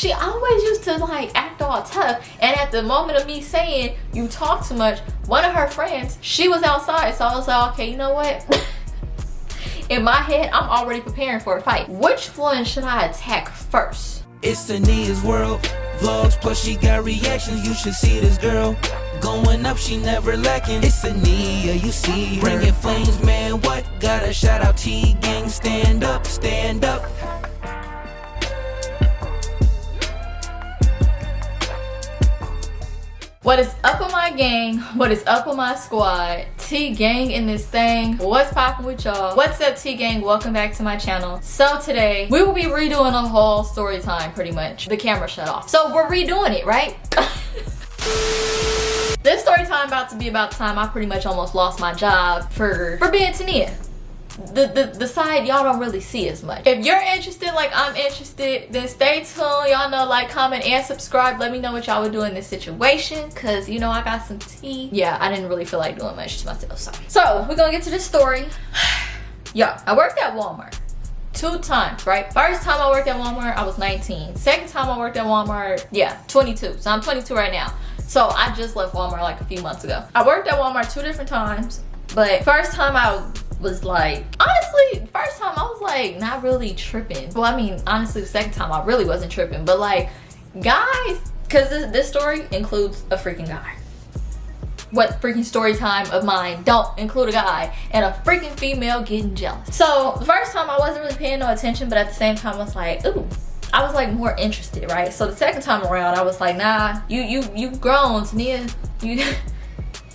She always used to like act all tough, and at the moment of me saying you talk too much, one of her friends, she was outside, so I was like, okay, you know what? In my head, I'm already preparing for a fight. Which one should I attack first? It's Ania's world, vlogs plus she got reactions. You should see this girl going up, she never lacking. It's Ania, you see her bringing flames, man. What? Gotta shout out T gang, stand up, stand up. What is up with my gang? What is up with my squad? T gang in this thing. What's poppin' with y'all? What's up, T gang? Welcome back to my channel. So today we will be redoing a whole story time, pretty much. The camera shut off, so we're redoing it, right? This story time about to be about the time I pretty much almost lost my job for being Tania. The side y'all don't really see as much. If you're interested like I'm interested, then stay tuned. Y'all know, like, comment, and subscribe. Let me know what y'all would do in this situation, because you know I got some tea. Yeah, I didn't really feel like doing much to myself. So we're gonna get to this story. Yeah, I worked at Walmart 2 times, right? First time I worked at Walmart, I was 19. Second time I worked at Walmart, yeah, 22. So I'm 22 right now. So I just left Walmart like a few months ago. I worked at Walmart 2 different times, but first time I was like, honestly, first time I was like not really tripping. Well, I mean, honestly, the second time I really wasn't tripping, but like, guys, because this story includes a freaking guy. What freaking story time of mine don't include a guy and a freaking female getting jealous? So the first time I wasn't really paying no attention, but at the same time I was like, ooh, I was like more interested, right? So the second time around I was like, nah, you grown, Tania. You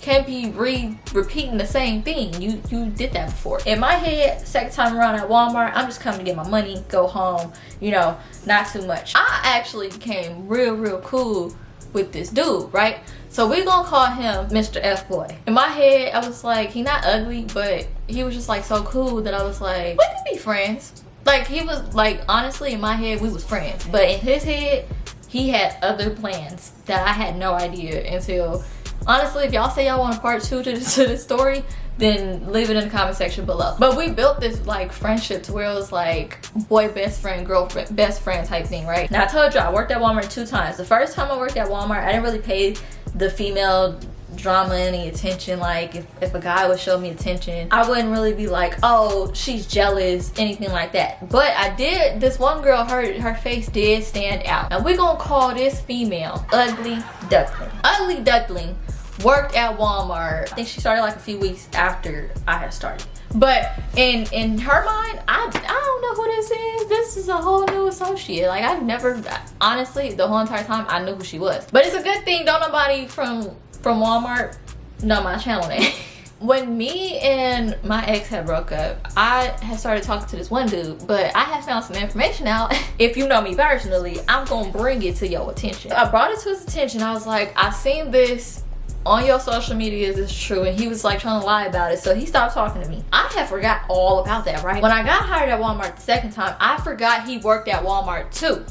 can't be repeating the same thing. You did that before. In my head, second time around at Walmart, I'm just coming to get my money, go home, you know, not too much. I actually became real cool with this dude, right? So we gonna call him Mr. F Boy. In my head, I was like, he not ugly, but he was just like so cool that I was like, we could be friends. Like, he was like, honestly, in my head, we was friends, but in his head, he had other plans that I had no idea until, honestly, if y'all say y'all want a part 2 to this story, then leave it in the comment section below. But we built this like friendship to where it was like boy best friend, girlfriend best friend type thing, right? Now I told you I worked at Walmart 2 times. The first time I worked at Walmart, I didn't really pay the female drama any attention. Like if a guy would show me attention, I wouldn't really be like, oh, she's jealous, anything like that. But I did, this one girl, her face did stand out. And we're gonna call this female Ugly Duckling. Ugly Duckling worked at Walmart. I think she started like a few weeks after I had started. But in her mind, I don't know who this is. This is a whole new associate. Like, I've never, honestly, the whole entire time I knew who she was. But it's a good thing don't nobody from Walmart know my channel name. When me and my ex had broke up, I had started talking to this one dude, but I had found some information out. If you know me personally, I'm gonna bring it to your attention. I brought it to his attention. I was like, I seen this on your social media, is this true? And he was like trying to lie about it, so he stopped talking to me. I had forgot all about that, right? When I got hired at Walmart the second time, I forgot he worked at Walmart too.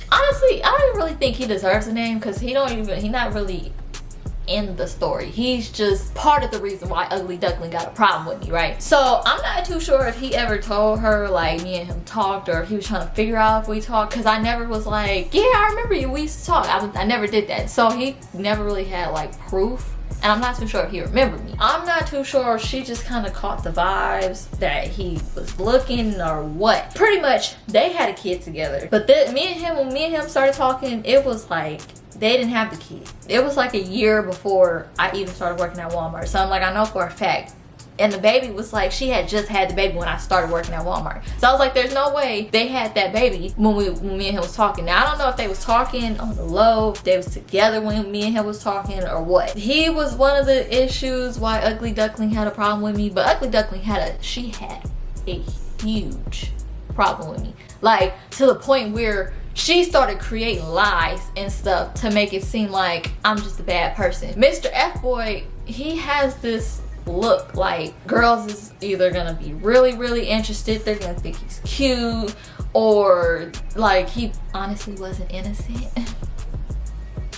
Honestly, I don't even really think he deserves a name, because he not really in the story. He's just part of the reason why Ugly Duckling got a problem with me, right? So I'm not too sure if he ever told her like me and him talked, or if he was trying to figure out if we talked, because I never was like, yeah, I remember you, we used to talk. I never did that. So he never really had like proof, and I'm not too sure if he remembered me. I'm not too sure if she just kind of caught the vibes that he was looking or what. Pretty much they had a kid together, but when me and him started talking, it was like they didn't have the kid. It was like a year before I even started working at Walmart. So I'm like, I know for a fact. And the baby was like, she had just had the baby when I started working at Walmart. So I was like, there's no way they had that baby when me and him was talking. Now, I don't know if they was talking on the low, if they was together when me and him was talking, or what. He was one of the issues why Ugly Duckling had a problem with me. But Ugly Duckling had a huge problem with me. Like, to the point where she started creating lies and stuff to make it seem like I'm just a bad person. Mr. F Boy, he has this look like girls is either gonna be really interested, they're gonna think he's cute, or like he honestly wasn't innocent.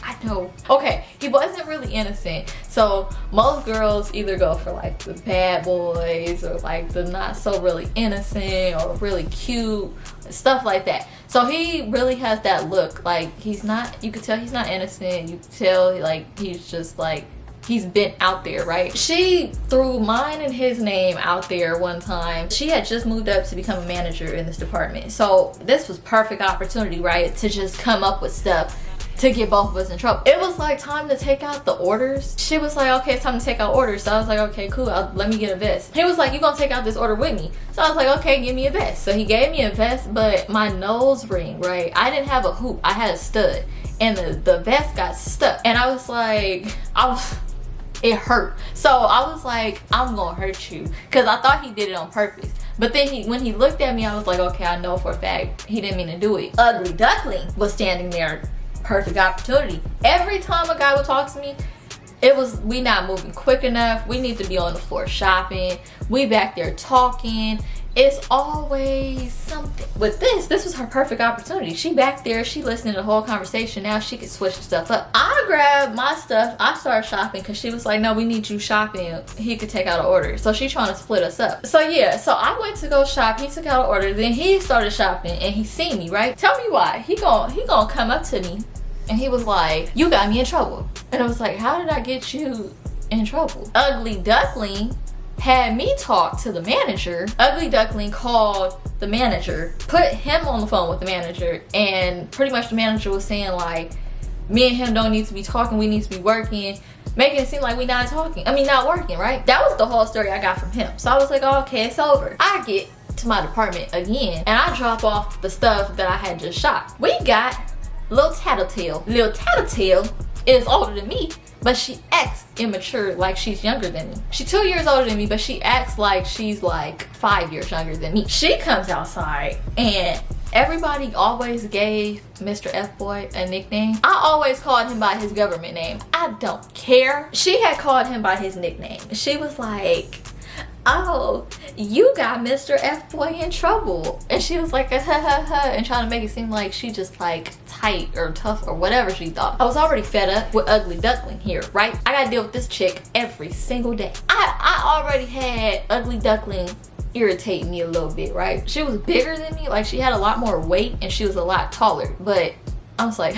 I know. Okay, he wasn't really innocent. So most girls either go for like the bad boys, or like the not so really innocent, or really cute, stuff like that. So he really has that look. Like, he's not, you could tell he's not innocent. You could tell, like, he's just like, he's been out there, right? She threw mine and his name out there one time. She had just moved up to become a manager in this department. So this was perfect opportunity, right? To just come up with stuff to get both of us in trouble. It was like time to take out the orders. She was like, okay, it's time to take out orders. So I was like, okay, cool, let me get a vest. He was like, you gonna take out this order with me? So I was like, okay, give me a vest. So he gave me a vest, but my nose ring, right? I didn't have a hoop, I had a stud. And the vest got stuck. And I was like, it hurt. So I was like, I'm gonna hurt you. Cause I thought he did it on purpose. But then when he looked at me, I was like, okay, I know for a fact he didn't mean to do it. Ugly Duckling was standing there. Perfect opportunity. Every time a guy would talk to me, it was, we not moving quick enough. We need to be on the floor shopping. We back there talking. It's always something. With this was her perfect opportunity. She back there, she listening to the whole conversation. Now she could switch the stuff up. I grabbed my stuff, I started shopping because she was like, no, we need you shopping. He could take out an order. So she's trying to split us up. So yeah, so I went to go shop. He took out an order, then he started shopping and he seen me, right? Tell me why. He gonna come up to me and he was like, you got me in trouble. And I was like, how did I get you in trouble? Ugly Duckling had me talk to the manager. Ugly Duckling called the manager, put him on the phone with the manager, and pretty much the manager was saying like, me and him don't need to be talking, we need to be working, making it seem like we not working, right? That was the whole story I got from him. So I was like, oh, okay, it's over. I get to my department again and I drop off the stuff that I had just shot. We got Lil Tattletale. Lil Tattletale is older than me, but she acts immature like she's younger than me. She's 2 years older than me, but she acts like she's like 5 years younger than me. She comes outside and everybody always gave Mr. F-Boy a nickname. I always called him by his government name. I don't care. She had called him by his nickname. She was like, oh, you got Mr. F-Boy in trouble. And she was like, ha ha ha, and trying to make it seem like she just like tight or tough or whatever she thought. I was already fed up with Ugly Duckling here, right? I gotta deal with this chick every single day. I already had Ugly Duckling irritate me a little bit, right? She was bigger than me, like she had a lot more weight and she was a lot taller, but I was like,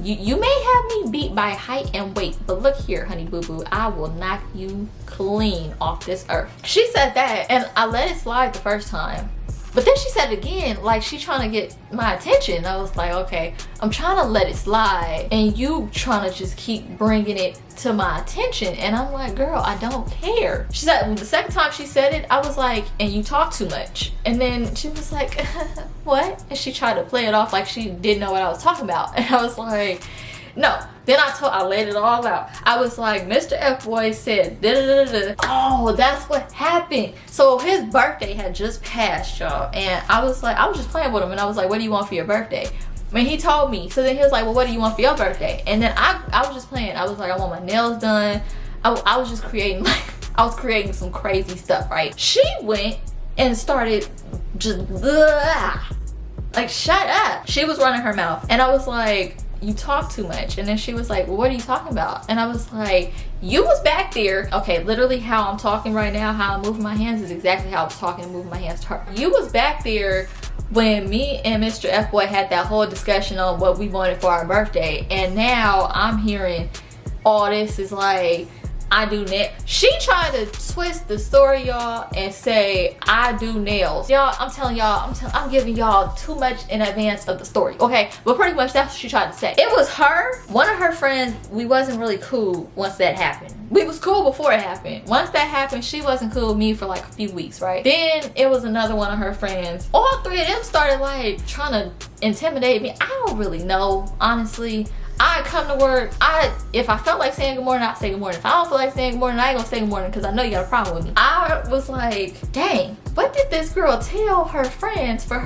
you may have me beat by height and weight, but look here, honey boo boo, I will knock you clean off this earth. She said that and I let it slide the first time, but then she said it again, like she trying to get my attention. I was like, okay, I'm trying to let it slide and you trying to just keep bringing it to my attention. And I'm like, girl, I don't care. She said, the second time she said it, I was like, and you talk too much. And then she was like, what? And she tried to play it off like she didn't know what I was talking about. And I was like, no. Then I laid it all out. I was like, Mr. F-Boy said da da da da. Oh, that's what happened. So his birthday had just passed, y'all. And I was just playing with him and I was like, what do you want for your birthday? And he told me. So then he was like, well, what do you want for your birthday? And then I was just playing. I was like, I want my nails done. I was just creating, like, I was creating some crazy stuff, right? She went and started just, like, shut up. She was running her mouth. And I was like, you talk too much. And then she was like, well, what are you talking about? And I was like, you was back there. Okay, literally how I'm talking right now, how I'm moving my hands is exactly how I was talking and moving my hands to her. You was back there when me and Mr. F-Boy had that whole discussion on what we wanted for our birthday. And now I'm hearing all this is like, I do nails. She tried to twist the story, y'all, and say I do nails. Y'all, I'm telling y'all, I'm giving y'all too much in advance of the story, okay? But pretty much that's what she tried to say. It was her, one of her friends. We wasn't really cool once that happened. We was cool before it happened. Once that happened, she wasn't cool with me for like a few weeks, right? Then it was another one of her friends. All three of them started like trying to intimidate me. I don't really know, honestly. I come to work, if I felt like saying good morning, I'd say good morning. If I don't feel like saying good morning, I ain't gonna say good morning because I know you got a problem with me. I was like, dang, what did this girl tell her friends for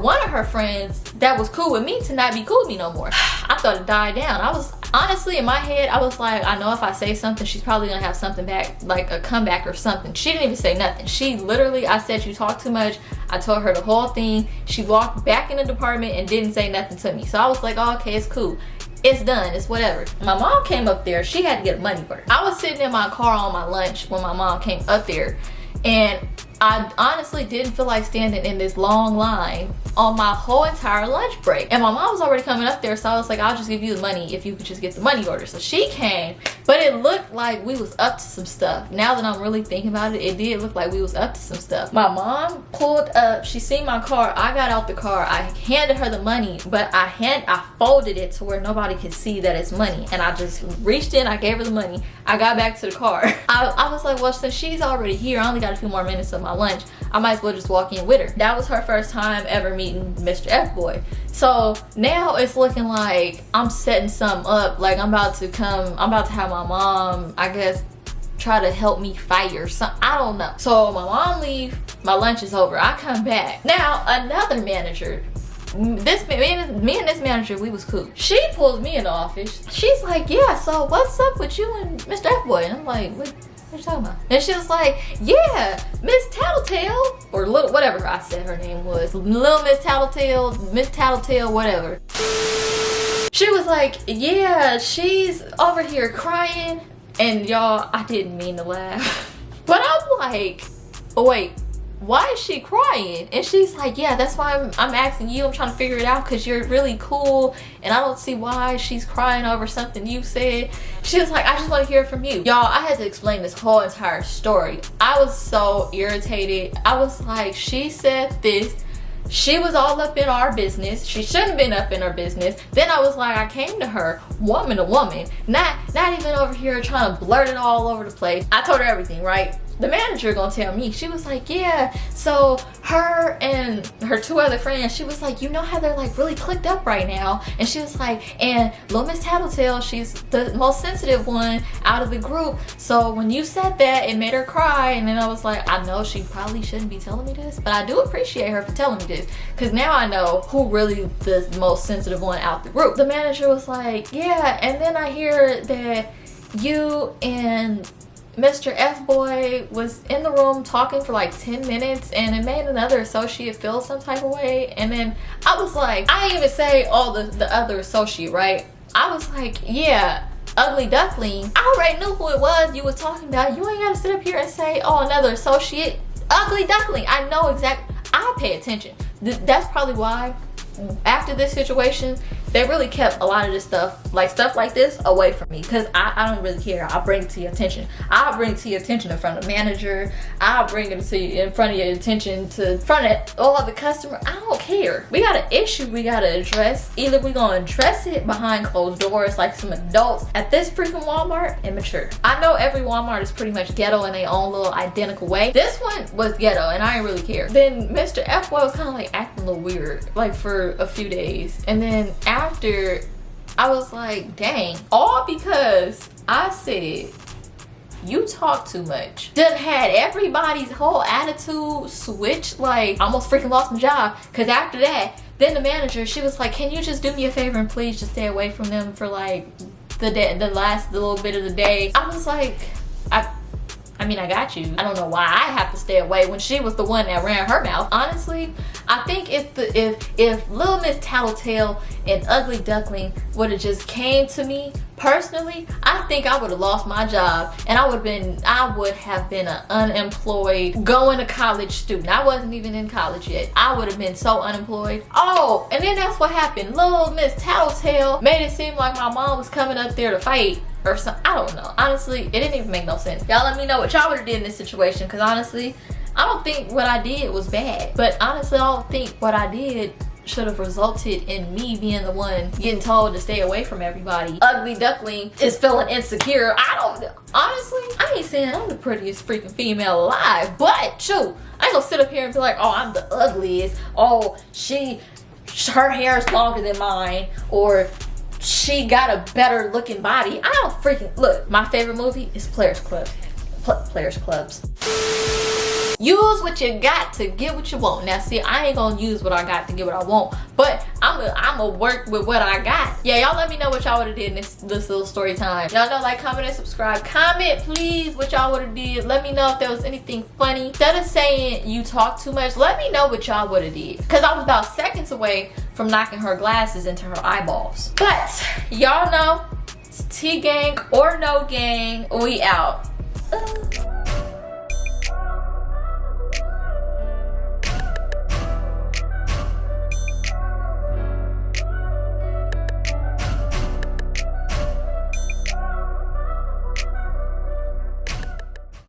one of her friends that was cool with me to not be cool with me no more? I thought it died down. I was, honestly, in my head, I was like, I know if I say something, she's probably gonna have something back, like a comeback or something. She didn't even say nothing. She literally, I said, you talk too much. I told her the whole thing. She walked back in the department and didn't say nothing to me. So I was like, oh, okay, it's cool. It's done, it's whatever. My mom came up there, she had to get a money burger. I was sitting in my car on my lunch when my mom came up there and I honestly didn't feel like standing in this long line on my whole entire lunch break. And my mom was already coming up there, so I was like, I'll just give you the money if you could just get the money order. So she came, but it looked like we was up to some stuff. Now that I'm really thinking about it, it did look like we was up to some stuff. My mom pulled up, she seen my car, I got out the car, I handed her the money, but I folded it to where nobody could see that it's money. And I just reached in, I gave her the money, I got back to the car. I was like, well, since she's already here, I only got a few more minutes of my lunch, I might as well just walk in with her. That was her first time ever meeting Mr. F-Boy. So now it's looking like I'm setting something up, like I'm about to have my mom, I guess, try to help me fight or something. I don't know. So my mom leave, my lunch is over, I come back. Now another manager, me and this manager, we was cool. She pulls me in the office. She's like, yeah, so what's up with you and Mr. F-Boy? And I'm like, what you talking about? And she was like, yeah, Miss Tattletale, or little, whatever I said her name was, little Miss Tattletale, whatever. She was like, yeah, she's over here crying. And y'all, I didn't mean to laugh. But I'm like, oh wait, why is she crying? And she's like, yeah, that's why I'm asking you. I'm trying to figure it out because you're really cool and I don't see why she's crying over something you said. She was like, I just want to hear it from you. Y'all, I had to explain this whole entire story. I was so irritated. I was like, she said this. She was all up in our business. She shouldn't have been up in our business. Then I was like, I came to her, woman to woman, not even over here trying to blurt it all over the place. I told her everything, right? The manager gonna tell me. She was like, yeah, so her and her two other friends, she was like, you know how they're like really clicked up right now? And she was like, and little Miss Tattletale, she's the most sensitive one out of the group. So when you said that, it made her cry. And then I was like, I know she probably shouldn't be telling me this, but I do appreciate her for telling me this, because now I know who really the most sensitive one out the group. The manager was like, yeah, and then I hear that you and Mr. F-Boy was in the room talking for like 10 minutes and it made another associate feel some type of way. And then I was like, I didn't even say the other associate, right? I was like, yeah, Ugly Duckling. I already knew who it was you was talking about. You ain't gotta sit up here and say, oh, another associate. Ugly Duckling. I know exactly. I pay attention. That's probably why after this situation, they really kept a lot of this stuff like this away from me, because I don't really care. I'll bring it to your attention. I'll bring it to your attention in front of the manager. I'll bring it to you in front of your attention in front of all the customer. I don't care. We got an issue we gotta address. Either we gonna address it behind closed doors like some adults at this freaking Walmart. Immature. I know every Walmart is pretty much ghetto in their own little identical way. This one was ghetto and I didn't really care. Then Mr. F-Boy was kind of like acting a little weird like for a few days, and then after I was like, dang, all because I said you talk too much. Done had everybody's whole attitude switch. Like, I almost freaking lost my job, because after that, then the manager, she was like, can you just do me a favor and please just stay away from them for like the last little bit of the day. I was like, I mean, I got you. I don't know why I have to stay away when she was the one that ran her mouth. Honestly, I think if Little Miss Tattletale and Ugly Duckling would have just came to me personally, I think I would have lost my job and I would have been an unemployed going to college student. I wasn't even in college yet. I would have been so unemployed. Oh, and then that's what happened. Little Miss Tattletale made it seem like my mom was coming up there to fight or something. I don't know. Honestly, it didn't even make no sense. Y'all let me know what y'all would have did in this situation, because honestly, I don't think what I did was bad. But honestly, I don't think what I did should have resulted in me being the one getting told to stay away from everybody. Ugly Duckling is feeling insecure. Honestly, I ain't saying I'm the prettiest freaking female alive, but shoot, I ain't gonna sit up here and be like, oh, I'm the ugliest. Oh, her hair is longer than mine, or she got a better looking body. I don't freaking look. My favorite movie is Players Clubs. Use what you got to get what you want. Now see, I ain't gonna use what I got to get what I want, but I'ma work with what I got. Yeah, y'all let me know what y'all would have did in this little story time. Y'all know, like, comment, and subscribe. Comment, please, what y'all would have did. Let me know if there was anything funny. Instead of saying you talk too much, let me know what y'all would have did, because I was about seconds away from knocking her glasses into her eyeballs. But y'all know, it's T gang or no gang, we out.